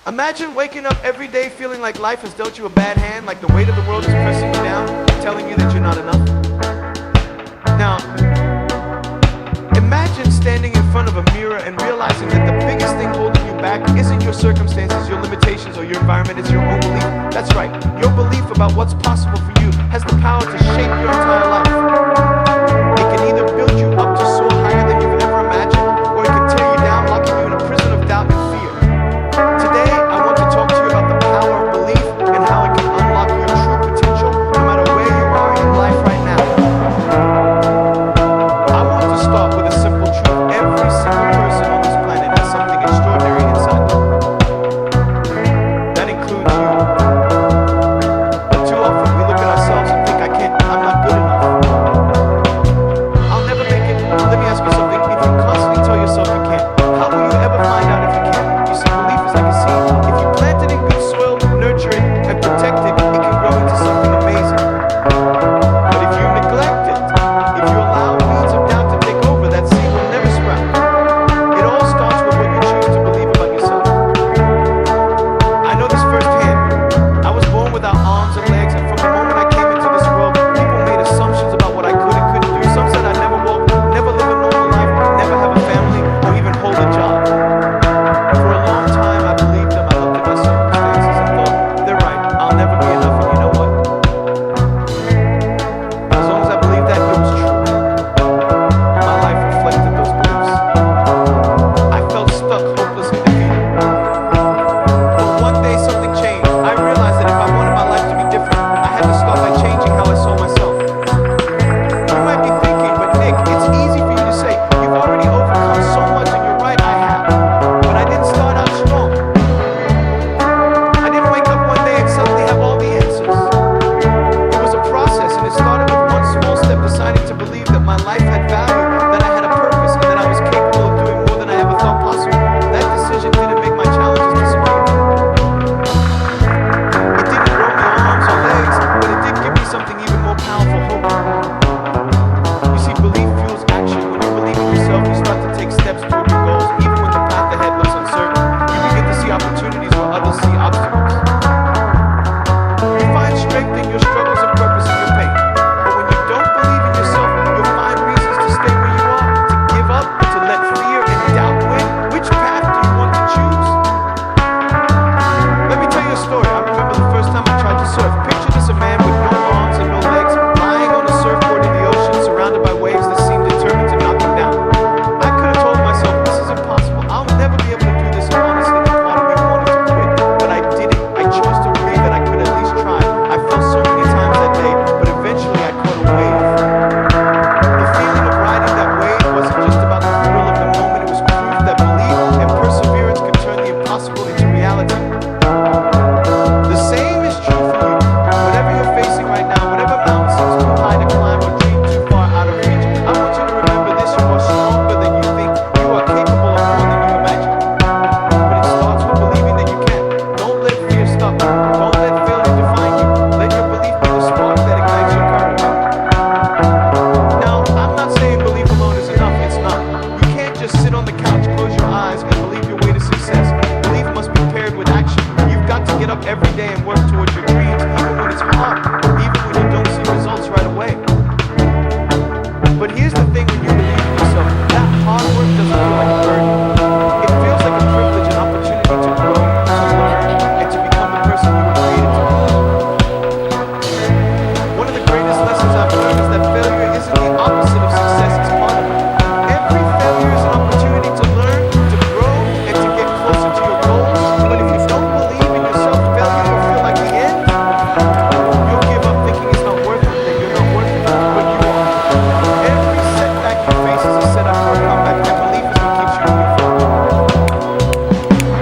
Imagine waking up every day feeling like life has dealt you a bad hand, like the weight of the world is pressing you down, telling you that you're not enough. Now, imagine standing in front of a mirror and realizing that the biggest thing holding you back isn't your circumstances, your limitations, or your environment, it's your own belief. That's right, your belief about what's possible for you has the power to shape your entire life. It can either build you up to soar higher than you've ever imagined, or it can tear you down, locking you in a prison of doubt and fear. Today, I want to talk to you about the power of belief and how it can unlock your true potential no matter where you are in life right now. I want to start with a simple truth. Every single person on this planet has something extraordinary inside them. That includes you. But too often we look at ourselves and think, I'm not good enough. I'll never make it. Let me ask you something. If you constantly tell yourself you can't, how will you ever find out if you can? You see, belief is like a seed. If you plant it in good soil, nurture it, and protect it, it can grow into something amazing. But if you neglect it, if you allow weeds of doubt to take over, that seed will never sprout. It all starts with what you choose to believe about yourself. I know this firsthand. I was born without arms and legs, and from the moment I came into this world, people made assumptions about what I could and couldn't do. Some said I'd never walk, never live a normal life, never have a family, or even hold a job. For a long time, I believed them. I looked at my circumstances and thought, they're right, I'll never be enough, and you know what? As long as I believed that, it was true. My life reflected those beliefs. I felt stuck, hopeless, and defeated. But one day, something changed. I realized that if I wanted my life to be different, I had to start by changing how I saw myself. You might be thinking, but Nick, it's easy for you to say, you've already overcome so much, and you're right, I have. But I didn't start out strong. I didn't wake up one day and suddenly have all the answers. It was a process, and it started with one small step, deciding to believe that my life had value, that I had a purpose, and that I was capable of doing more than I ever thought possible. That decision didn't make my challenges disappear. It didn't grow my arms or legs, but it did give me something even more powerful, hope. You see, belief fuels action. When you believe in yourself, you start to take steps toward your goals, even when the path ahead looks uncertain. You begin to see opportunities where others see obstacles. You find strength in your struggles and purpose in your pain. But when you don't believe in yourself, you'll find reasons to stay where you are, to give up, to let fear and doubt win. Which path do you want to choose? Let me tell you a story. I remember the first time I tried to surf. Picture this, a man with no arms and no legs, lying on a surfboard in the ocean, surrounded by waves that seemed determined to knock him down. I could have told myself, this is impossible. I'll never be able to do this. And honestly, part of me wanted to quit. But I didn't. I chose to believe that I could at least try. I fell so many times that day, but eventually I caught a wave. The feeling of riding that wave wasn't just about the thrill of the moment. It was proof that belief and perseverance could turn the impossible into reality. The same is true for you. Whatever you're facing right now, whatever mountain seems too high to climb or dream too far out of reach, I want you to remember this: you are stronger than you think. You are capable of more than you imagine. But it starts with believing that you can. Don't let fear stop you. Don't let failure define you. Let your belief be the spark that ignites your courage. Now, I'm not saying belief alone is enough. It's not. You can't just sit on the couch, close your eyes, and believe your way to success. Belief must be paired with action. You've got to get up every day and work towards your dreams, even when it's hard, even when you don't see results right away. But here's the thing: when you believe in yourself, that hard work doesn't feel like a burden. It feels like a privilege, an opportunity to grow, to learn, and to become the person you were created to be. One of the greatest lessons I've learned is that failure isn't the opposite of success, it's part of it. Every failure is an opportunity to learn, to grow, and to get closer to your goals. But if you don't believe in yourself, failure will feel like the end. You'll give up thinking it's not worth it, that you're not worth it, but you are. Every setback you face is a setup for a comeback, and belief is what keeps you moving forward.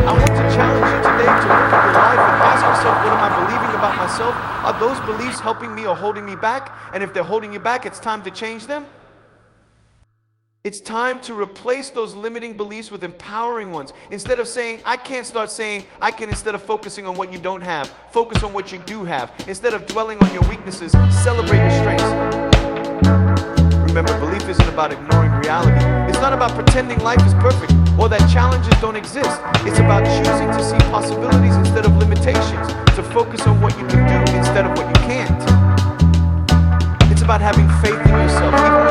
I want to challenge you today to look at your life and ask yourself, what am I believing about myself? Are those beliefs helping me or holding me back? And if they're holding you back, it's time to change them. It's time to replace those limiting beliefs with empowering ones. Instead of saying, I can't, start saying, I can. Instead of focusing on what you don't have, focus on what you do have. Instead of dwelling on your weaknesses, celebrate your strengths. Remember, belief isn't about ignoring reality. It's not about about pretending life is perfect or that challenges don't exist. It's about choosing to see possibilities instead of limitations, to focus on what you can do instead of what you can't. It's about having faith in yourself, even